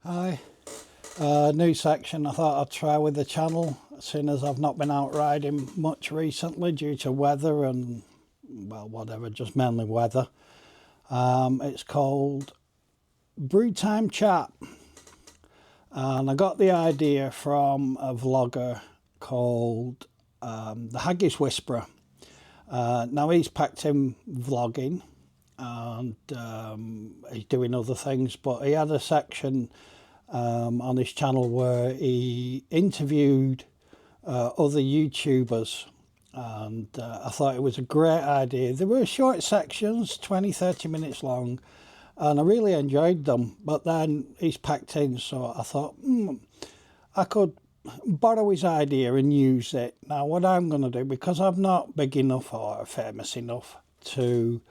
Hi, new section I thought I'd try with the channel, seeing as I've not been out riding much recently due to weather and, well, whatever, just mainly weather. It's called Brew Time Chat, and I got the idea from a vlogger called the Haggis Whisperer. Now he's packed in vlogging and he's doing other things, but he had a section on his channel where he interviewed other YouTubers, and I thought it was a great idea. They were short sections, 20-30 minutes long, and I really enjoyed them, but then he's packed in, so I thought I could borrow his idea and use it. Now what I'm going to do, because I'm not big enough or famous enough to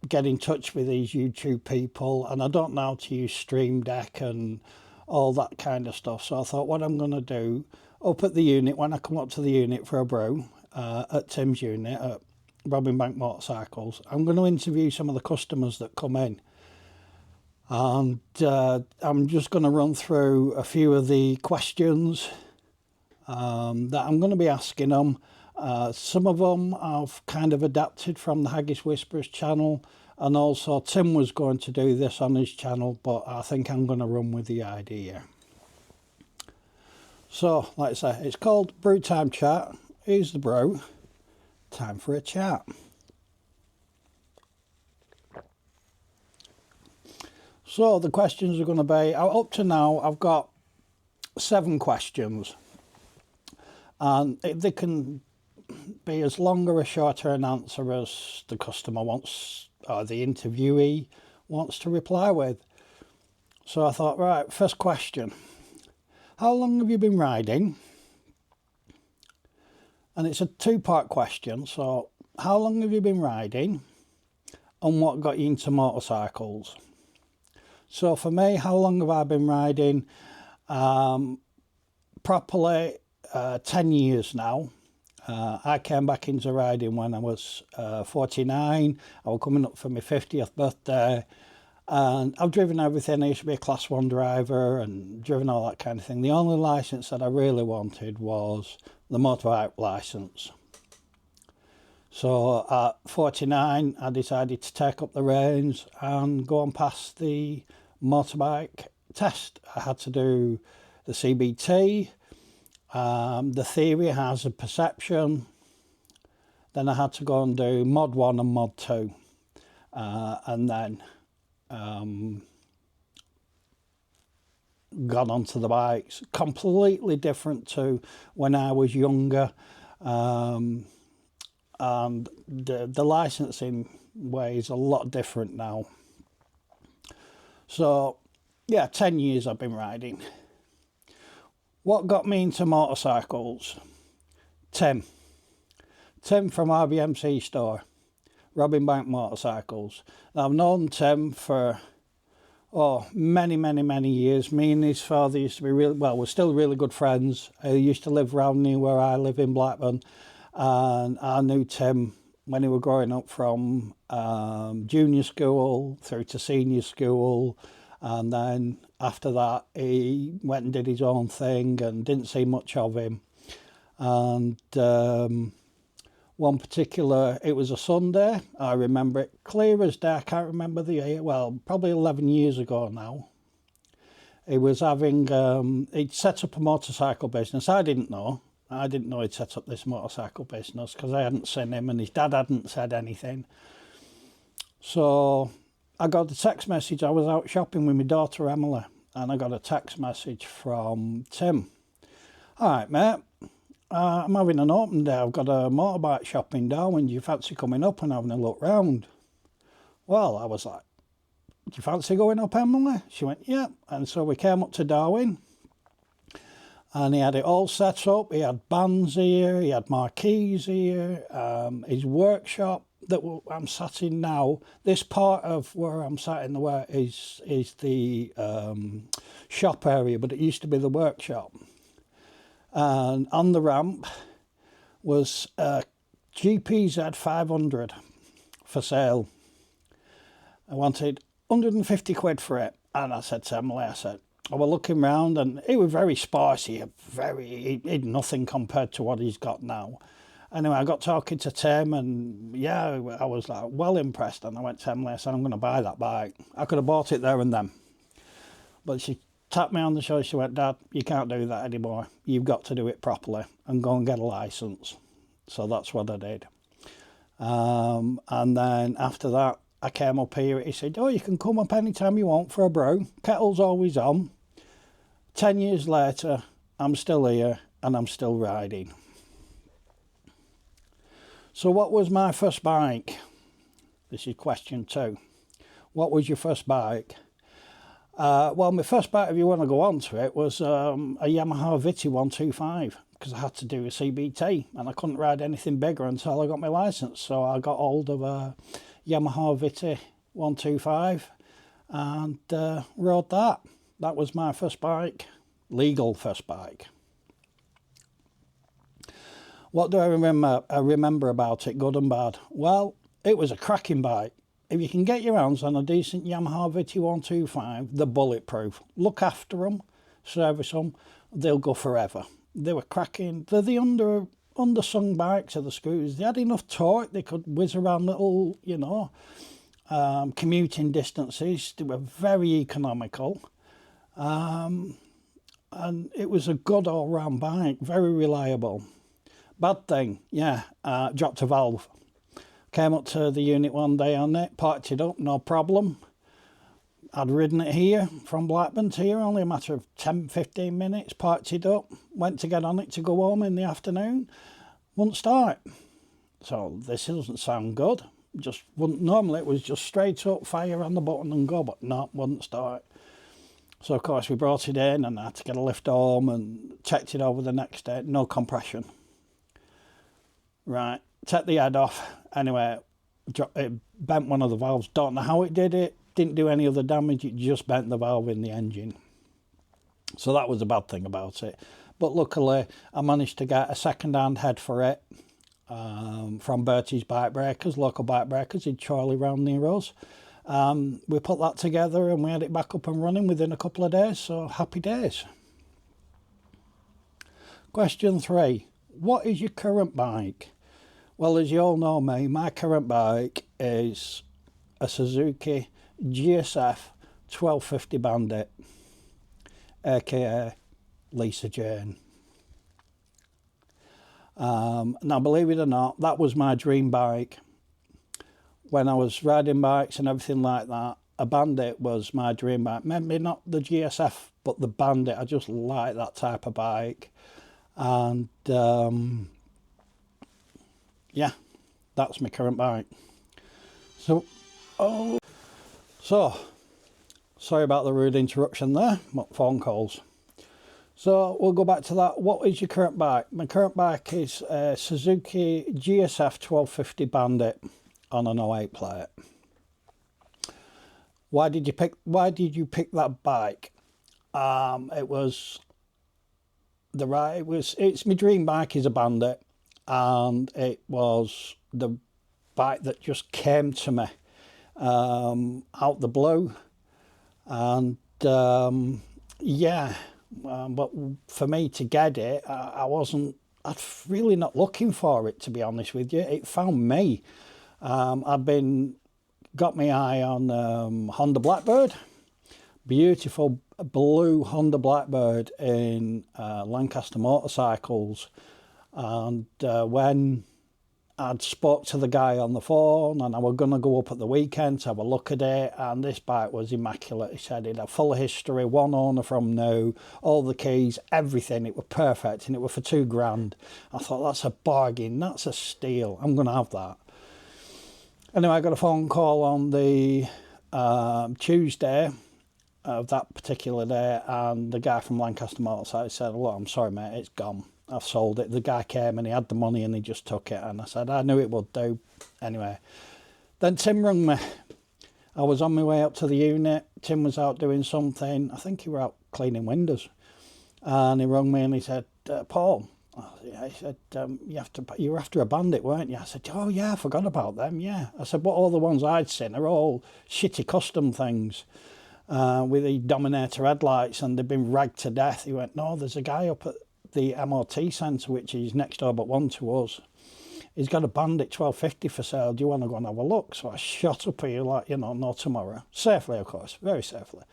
get in touch with these YouTube people, and I don't know how to use Stream Deck and all that kind of stuff, so I thought what I'm going to do, up at the unit, when I come up to the unit for a brew at Tim's unit at Robin Bank Motorcycles, I'm going to interview some of the customers that come in, and I'm just going to run through a few of the questions that I'm going to be asking them. Some of them I've kind of adapted from the Haggis Whisperer's channel, and also Tim was going to do this on his channel, but I think I'm going to run with the idea. So, like I say, it's called Brew Time Chat. Here's the brew. Time for a chat. So the questions are going to be, up to now I've got 7 questions, and they can be as long or as shorter an answer as the customer wants, or the interviewee wants to reply with. So I thought, right, first question, how long have you been riding? And it's a 2-part question. So how long have you been riding, and what got you into motorcycles? So for me, how long have I been riding? Properly 10 years now. I came back into riding when I was 49. I was coming up for my 50th birthday, and I've driven everything. I used to be a class 1 driver and driven all that kind of thing. The only licence that I really wanted was the motorbike licence. So at 49 I decided to take up the reins and go and pass the motorbike test. I had to do the CBT, the theory, hazard perception, then I had to go and do mod 1 and mod 2, and then got onto the bikes. Completely different to when I was younger, and the licensing way is a lot different now. So yeah, 10 years I've been riding. What got me into motorcycles? Tim from RBMC store, Robin Bank Motorcycles. Now, I've known Tim for many years. Me and his father used to be we're still really good friends. He used to live round near where I live in Blackburn, and I knew Tim when he was growing up, from junior school through to senior school, and then after that he went and did his own thing and didn't see much of him. And one particular, it was a Sunday, I remember it clear as day. I can't remember the year, well, probably 11 years ago now. He was having, he'd set up a motorcycle business. I didn't know he'd set up this motorcycle business because I hadn't seen him, and his dad hadn't said anything. So I got a text message. I was out shopping with my daughter Emily, and I got a text message from Tim. All right, mate, I'm having an open day. I've got a motorbike shop in Darwin. Do you fancy coming up and having a look round? Well, I was like, do you fancy going up, Emily? She went, yeah. And so we came up to Darwin, and he had it all set up. He had bands here, he had marquees here, his workshop that I'm sat in now. This part of where I'm sat in the way is the shop area, but it used to be the workshop. And on the ramp was a GPZ 500 for sale. I wanted 150 quid for it. And I said to Emily, I said, I was looking round and he was very spicy, he'd nothing compared to what he's got now. Anyway, I got talking to Tim and yeah, I was like well impressed. And I went to Emily, I said, I'm going to buy that bike. I could have bought it there and then. But she tapped me on the shoulder, she went, Dad, you can't do that anymore. You've got to do it properly and go and get a licence. So that's what I did. And then after that, I came up here, he said, oh, you can come up anytime you want for a brew. Kettle's always on. 10 years later, I'm still here and I'm still riding. So what was my first bike? This is question 2. What was your first bike? Well, my first bike, if you want to go on to it, was a Yamaha Viti 125 because I had to do a CBT and I couldn't ride anything bigger until I got my licence. So I got hold of a Yamaha Viti 125 and rode that. That was my first bike, legal first bike. What do I remember? I remember about it, good and bad. Well, it was a cracking bike. If you can get your hands on a decent Yamaha Viti 125, they're bulletproof. Look after them, service them, they'll go forever. They were cracking. They're the undersung bikes of the scooters. They had enough torque, they could whiz around little, commuting distances. They were very economical. And it was a good all-round bike, very reliable. Bad thing, dropped a valve. Came up to the unit one day on it, parked it up, no problem. I'd ridden it here, from Blackburn to here, only a matter of 10-15 minutes, parked it up, went to get on it to go home in the afternoon, wouldn't start. So this doesn't sound good. Just wouldn't, normally it was just straight up, fire on the button and go, but no, wouldn't start. So of course we brought it in and I had to get a lift home and checked it over the next day, no compression. Right, take the head off. Anyway, it bent one of the valves. Don't know how it did it. Didn't do any other damage. It just bent the valve in the engine. So that was the bad thing about it. But luckily, I managed to get a second-hand head for it from Bertie's Bike Breakers, local bike breakers in Chorley round near us. We put that together and we had it back up and running within a couple of days. So happy days. Question 3. What is your current bike? Well, as you all know me, my current bike is a Suzuki GSF 1250 Bandit, aka Lisa Jane. Now, believe it or not, that was my dream bike. When I was riding bikes and everything like that, a Bandit was my dream bike. Maybe not the GSF, but the Bandit. I just like that type of bike. And yeah, that's my current bike. So sorry about the rude interruption there, phone calls. So we'll go back to that. What is your current bike? My current bike is a Suzuki GSF 1250 Bandit on an 08 plate. Why did you pick that bike? It's my dream bike is a Bandit. And it was the bike that just came to me out the blue. And but for me to get it, I'd really not looking for it, to be honest with you. It found me. Got my eye on Honda Blackbird, beautiful blue Honda Blackbird in Lancaster Motorcycles. And when I'd spoke to the guy on the phone and I was going to go up at the weekend to have a look at it, and this bike was immaculate. He said it had full history, one owner from new, all the keys, everything. It was perfect, and it was for $2,000. I thought, that's a bargain, that's a steal. I'm going to have that. Anyway, I got a phone call on the Tuesday of that particular day, and the guy from Lancaster Motorcycles said, look, I'm sorry, mate, it's gone. I've sold it. The guy came and he had the money and he just took it. And I said, I knew it would do. Anyway, then Tim rang me. I was on my way up to the unit. Tim was out doing something. I think he was out cleaning windows. And he rang me and he said, Paul, he said, you were after a Bandit, weren't you? I said, oh yeah, I forgot about them, yeah. I said, but all the ones I'd seen are all shitty custom things. with the Dominator headlights, and they've been ragged to death. He went, no, there's a guy up at the MOT centre, which is next door but one to us. He's got a Bandit 1250 for sale. Do you want to go and have a look? So I shot up here like, you know, no tomorrow. Safely, of course, very safely.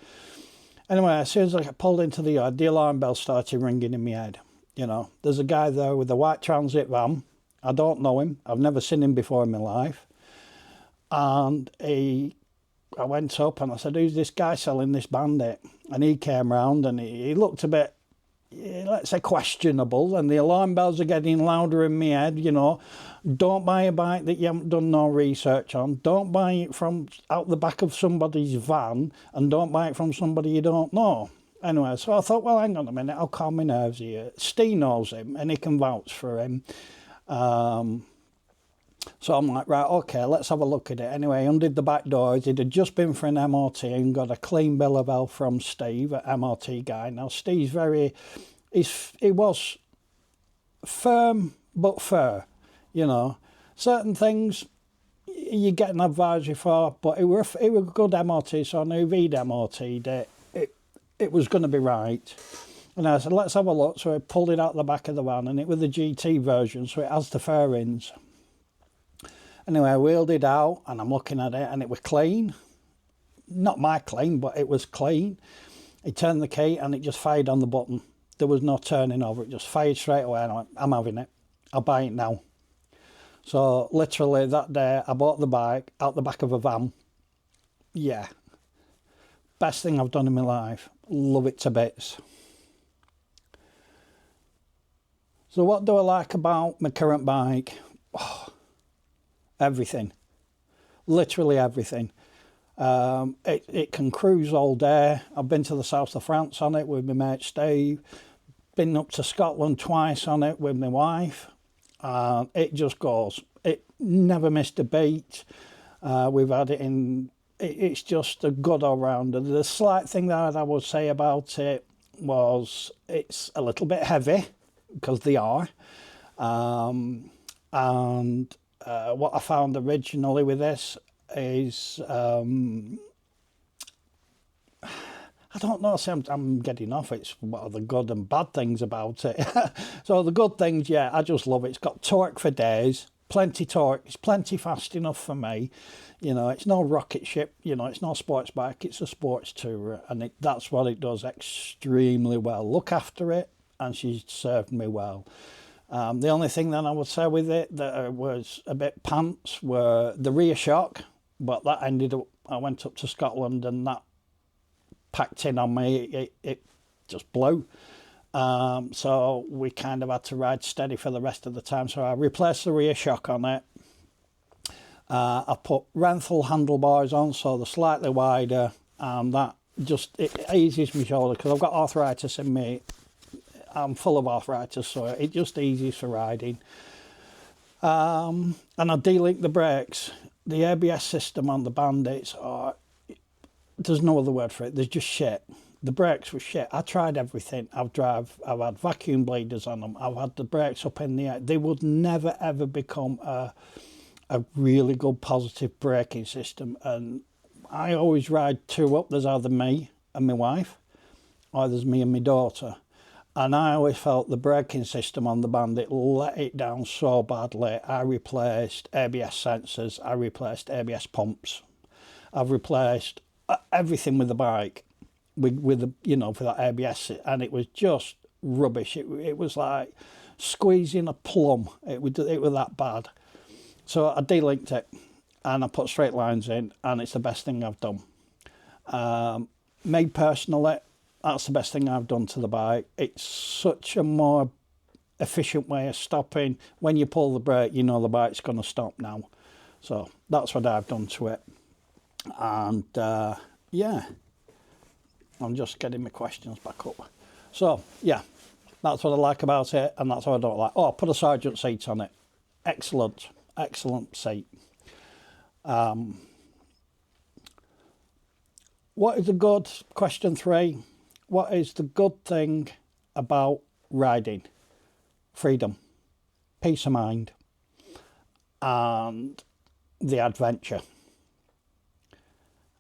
Anyway, as soon as I pulled into the yard, the alarm bell started ringing in my head. You know, there's a guy there with a white transit van. I don't know him. I've never seen him before in my life. And I went up and I said, who's this guy selling this Bandit? And he came round and he looked a bit, let's say, questionable. And the alarm bells are getting louder in my head, you know. Don't buy a bike that you haven't done no research on. Don't buy it from out the back of somebody's van, and don't buy it from somebody you don't know. Anyway, so I thought, well, hang on a minute, I'll calm my nerves here. Steve knows him and he can vouch for him. So I'm like, right, okay, let's have a look at it. Anyway, undid the back doors. It had just been for an MOT and got a clean bill of health from Steve, an MOT guy. Now, Steve's he was firm but fair, you know. Certain things you get an advisory for, but it were a good MOT, so I knew if he'd MOT'd it was going to be right. And I said, let's have a look. So I pulled it out the back of the van, and it was the GT version, so it has the fairings. Anyway, I wheeled it out, and I'm looking at it, and it was clean. Not my clean, but it was clean. He turned the key, and it just fired on the button. There was no turning over. It just fired straight away, and I went, I'm having it. I'll buy it now. So literally that day, I bought the bike out the back of a van. Yeah. Best thing I've done in my life. Love it to bits. So what do I like about my current bike? Oh, everything. Literally everything. It can cruise all day. I've been to the south of France on it with my mate Steve. Been up to Scotland twice on it with my wife. It just goes. It never missed a beat. We've had it in... It's just a good all-rounder. The slight thing that I would say about it was it's a little bit heavy, because they are. What I found originally with this is... I don't know, see, I'm getting off. It's what are the good and bad things about it. So the good things, yeah, I just love it. It's got torque for days. Plenty torque. It's plenty fast enough for me. You know, it's no rocket ship. You know, it's no sports bike. It's a sports tourer, and that's what it does extremely well. Look after it, and she's served me well. The only thing that I would say with it that was a bit pants were the rear shock, but that ended up, I went up to Scotland and that packed in on me. It just blew. So we kind of had to ride steady for the rest of the time. So I replaced the rear shock on it. I put Renthal handlebars on, so they're slightly wider, and that just, it eases my shoulder, because I've got arthritis in me. I'm full of arthritis, so it just eases for riding. And I de-linked the brakes. The ABS system on the Bandits there's no other word for it, there's just shit. The brakes were shit. I tried everything. I've had vacuum bleeders on them. I've had the brakes up in the air. They would never ever become a really good positive braking system. And I always ride two up. There's either me and my wife, or there's me and my daughter. And I always felt the braking system on the Bandit let it down so badly. I replaced ABS sensors. I replaced ABS pumps. I've replaced everything with the bike, with the, you know, for that ABS, and it was just rubbish. It was like squeezing a plum. It was that bad. So I de-linked it, and I put straight lines in, and it's the best thing I've done. Made personally, that's the best thing I've done to the bike. It's such a more efficient way of stopping. When you pull the brake, you know the bike's going to stop now. So that's what I've done to it. And yeah, I'm just getting my questions back up. So yeah, that's what I like about it, and that's what I don't like. Oh, I put a sergeant seat on it. Excellent seat. What is the good, question 3, what is the good thing about riding? Freedom, peace of mind, and the adventure.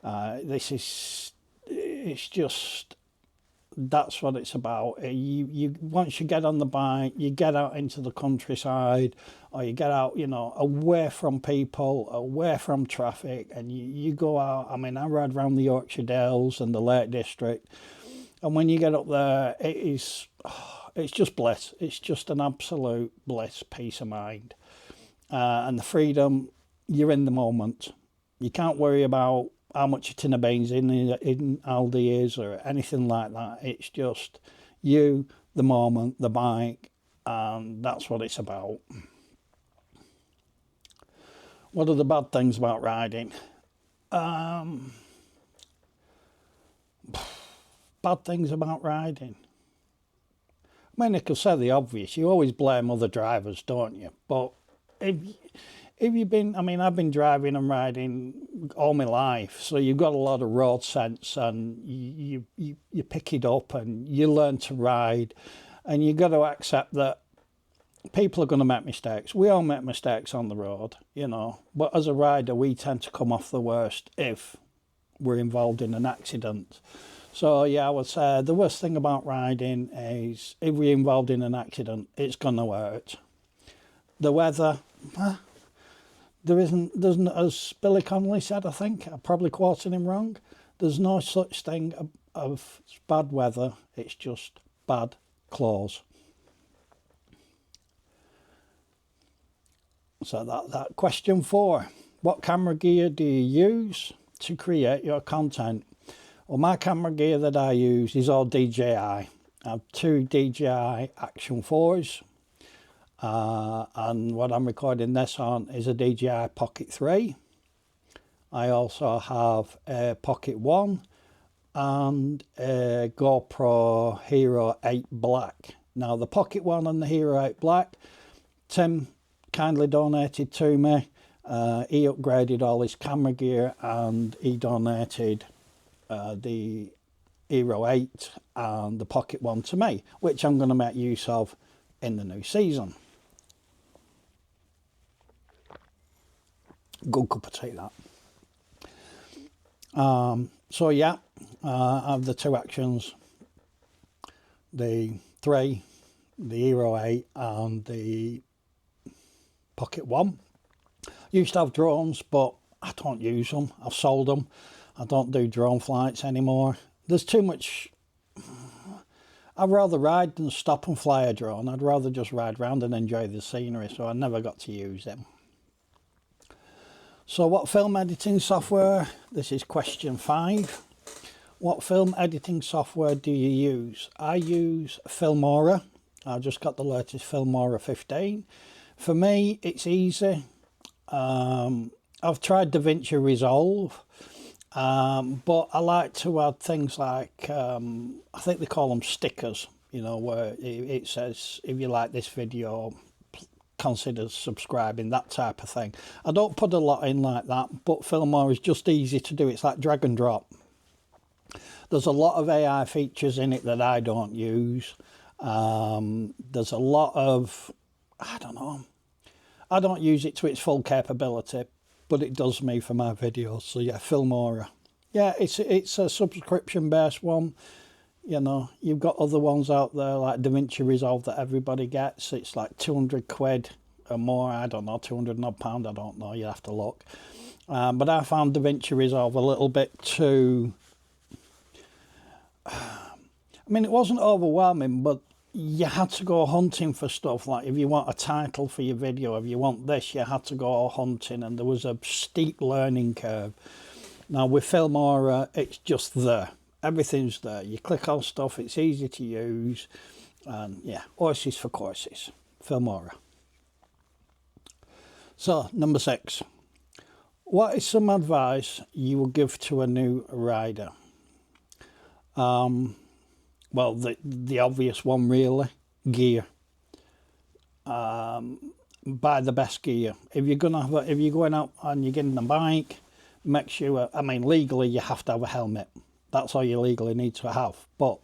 This is it's just, that's what it's about. You once you get on the bike, you get out into the countryside, or you get out, you know, away from people, away from traffic, and you go out. I mean, I ride around the Yorkshire Dales and the Lake District, and when you get up there, it's just bliss. It's just an absolute bliss, peace of mind, and the freedom. You're in the moment. You can't worry about how much a tin of beans in Aldi is or anything like that. It's just you, the moment, the bike, and that's what it's about. What are the bad things about riding? Bad things about riding. I mean, I could say the obvious. You always blame other drivers, don't you? But if you've been, I mean, I've been driving and riding all my life, so you've got a lot of road sense, and you pick it up and you learn to ride, and you've got to accept that people are going to make mistakes. We all make mistakes on the road, you know, but as a rider, we tend to come off the worst if we're involved in an accident. So yeah, I would say the worst thing about riding is if we're involved in an accident, it's going to hurt. The weather, there's not, as Billy Connolly said, I think, I'm probably quoting him wrong, there's no such thing of bad weather, it's just bad clothes. So that question 4, what camera gear do you use to create your content? Well, my camera gear that I use is all DJI. I have 2 DJI Action 4s. And what I'm recording this on is a DJI Pocket 3. I also have a Pocket 1 and a GoPro Hero 8 Black. Now the Pocket 1 and the Hero 8 Black, Tim kindly donated to me. He upgraded all his camera gear and he donated the Hero 8 and the Pocket 1 to me, which I'm going to make use of in the new season. Good cup of tea, that. So yeah, I have the 2 actions, the 3, the Hero 8 and the Pocket 1. Used to have drones, but I don't use them. I've sold them. I don't do drone flights anymore. There's too much. I'd rather ride than stop and fly a drone. I'd rather just ride around and enjoy the scenery, so I never got to use them. So what film editing software? This is question 5. What film editing software do you use? I use Filmora. I just got the latest Filmora 15. For me, it's easy. I've tried DaVinci Resolve, but I like to add things like, I think they call them stickers, you know, where it says, if you like this video, consider subscribing, that type of thing. I don't put a lot in like that, but Filmora is just easy to do. It's like drag and drop. There's a lot of AI features in it that I don't use. There's a lot of, I don't know, I don't use it to its full capability, but it does me for my videos. So yeah, Filmora. Yeah, it's a subscription based one. You know, you've got other ones out there like DaVinci Resolve that everybody gets. It's like 200 quid or more. I don't know, 200 odd pound. I don't know. You have to look. But I found DaVinci Resolve a little bit too. I mean, it wasn't overwhelming, but you had to go hunting for stuff. Like if you want a title for your video, if you want this, you had to go hunting, and there was a steep learning curve. Now with Filmora, it's just there. Everything's there. You click on stuff, it's easy to use, and yeah, horses for courses. Filmora. So number 6. What is some advice you will give to a new rider? Well, the obvious one really, gear. Buy the best gear. If you're going out and you're getting a bike, make sure. I mean, legally you have to have a helmet. That's all you legally need to have. But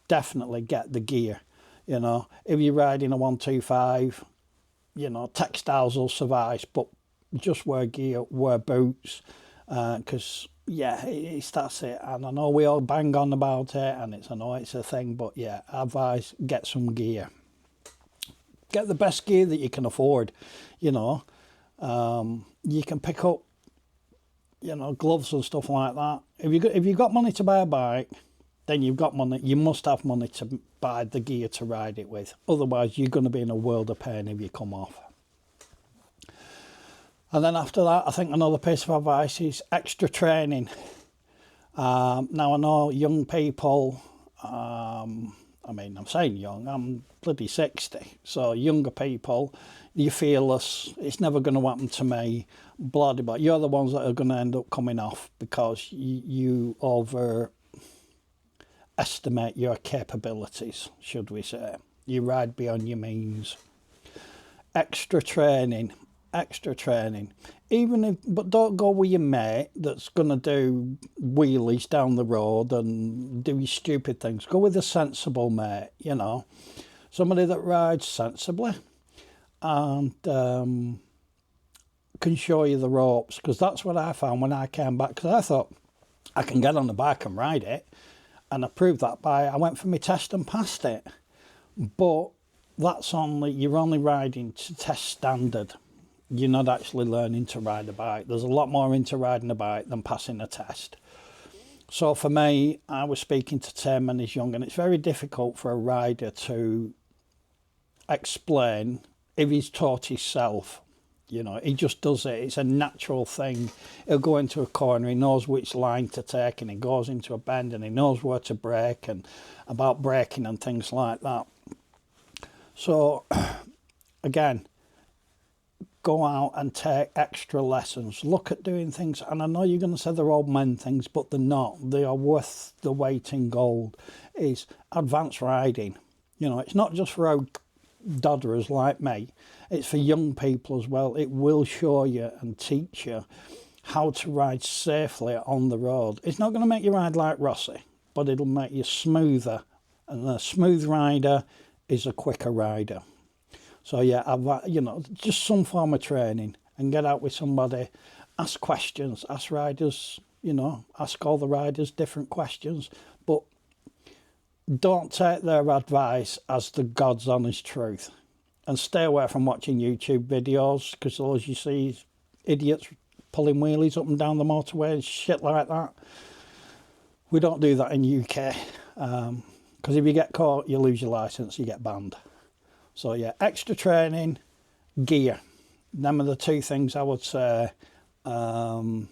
definitely get the gear. You know, if you're riding a 125, you know, textiles will suffice, but just wear gear, wear boots. because yeah, that's it. And I know we all bang on about it, and I know it's a thing, but yeah, advice: get some gear, get the best gear that you can afford. You know, you can pick up, gloves and stuff like that. If you got money to buy a bike, then you've got money. You must have money to buy the gear to ride it with. Otherwise, you're going to be in a world of pain if you come off. And then after that, I think another piece of advice is extra training. Now, I know young people, I'm saying young, I'm bloody 60. So younger people, you're fearless. It's never going to happen to me. Blah, blah, blah. You're the ones that are going to end up coming off because you overestimate your capabilities, should we say. You ride beyond your means. Extra training. But don't go with your mate that's going to do wheelies down the road and do stupid things. Go with a sensible mate, somebody that rides sensibly and can show you the ropes, because that's what I found when I came back, because I thought I can get on the bike and ride it, and I proved that I went for my test and passed it. But you're only riding to test standard. You're not actually learning to ride a bike. There's a lot more into riding a bike than passing a test. So for me, I was speaking to Tim and he's young, and it's very difficult for a rider to explain if he's taught himself. He just does it. It's a natural thing. He'll go into a corner, he knows which line to take, and he goes into a bend and he knows where to brake and about braking and things like that. So, again, go out and take extra lessons. Look at doing things, and I know you're going to say they're old men things, but they're not. They are worth the weight in gold. Is advanced riding. It's not just for old dodderers like me. It's for young people as well. It will show you and teach you how to ride safely on the road. It's not going to make you ride like Rossi, but it'll make you smoother. And a smooth rider is a quicker rider. So yeah, just some form of training and get out with somebody, ask questions, ask riders, ask all the riders different questions, but don't take their advice as the God's honest truth, and stay away from watching YouTube videos, because all you see is idiots pulling wheelies up and down the motorway and shit like that. We don't do that in UK, because if you get caught, you lose your licence, you get banned. So yeah, extra training, gear. Them are the two things I would say. And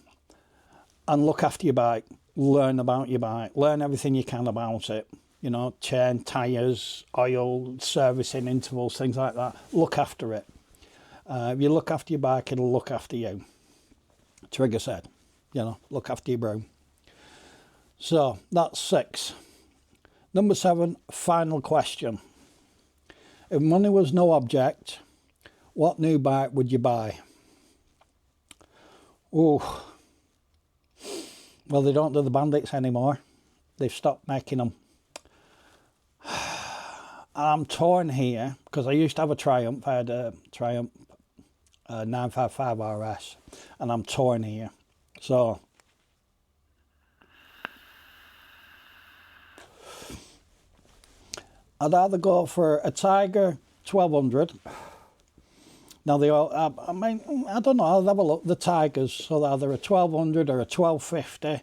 look after your bike. Learn about your bike. Learn everything you can about it. Chain, tyres, oil, servicing intervals, things like that. Look after it. If you look after your bike, it'll look after you. Trigger said, look after your Brew. So that's 6. Number 7, final question. If money was no object, what new bike would you buy? Oh, well, they don't do the Bandits anymore. They've stopped making them. I'm torn here, because I used to have a Triumph. I had a Triumph 955 RS, and I'm torn here. So, I'd either go for a Tiger 1200. Now, they all, I don't know, I'll have a look. The Tigers, so they're either a 1200 or a 1250.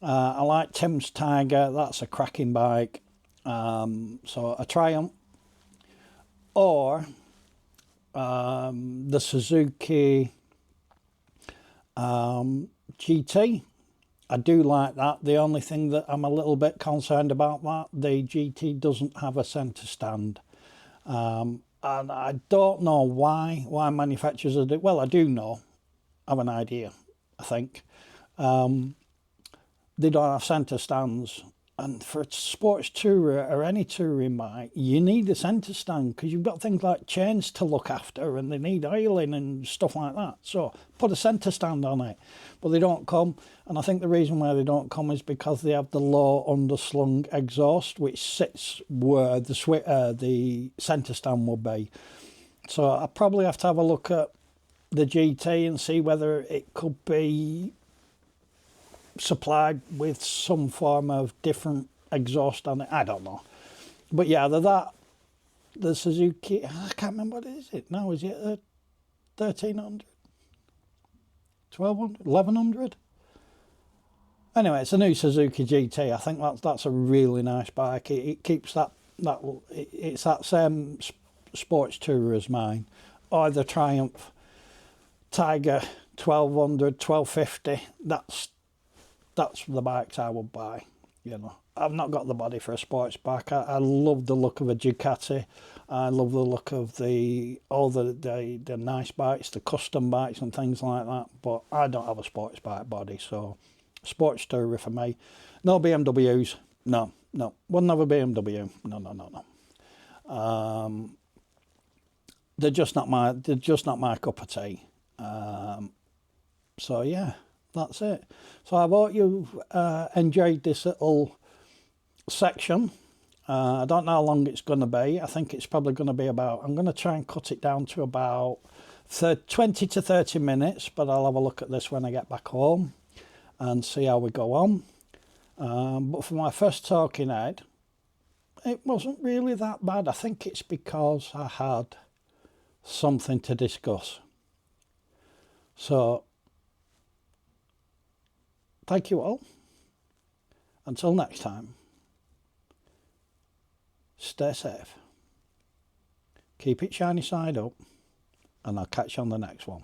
I like Tim's Tiger, that's a cracking bike. So a Triumph, or the Suzuki GT. I do like that. The only thing that I'm a little bit concerned about that, the GT doesn't have a centre stand. And I don't know why manufacturers are doing. Well, I do know. I have an idea, I think. They don't have centre stands. And for a sports tourer or any touring bike, you need a centre stand, because you've got things like chains to look after and they need oiling and stuff like that. So put a centre stand on it. But they don't come. And I think the reason why they don't come is because they have the low underslung exhaust, which sits where the centre stand will be. So I probably have to have a look at the GT and see whether it could be supplied with some form of different exhaust on it. I don't know. But yeah, the Suzuki, I can't remember what is it now. Is it a 1300? 1200? 1100? Anyway, it's a new Suzuki GT. I think that's a really nice bike. It keeps it's that same sports tourer as mine, or the Triumph Tiger 1200, 1250. That's the bikes I would buy. You know, I've not got the body for a sports bike. I love the look of a Ducati. I love the look of all the nice bikes, the custom bikes and things like that. But I don't have a sports bike body, so sports tourer for me. No BMWs. No. Wouldn't have a BMW. No. They're just not my cup of tea. So yeah, that's it. So I hope you've enjoyed this little section. I don't know how long it's going to be. I think it's probably going to be I'm going to try and cut it down to about 20 to 30 minutes, but I'll have a look at this when I get back home and see how we go on. But for my first talking head, it wasn't really that bad. I think it's because I had something to discuss. So, thank you all. Until next time, stay safe. Keep it shiny side up, and I'll catch you on the next one.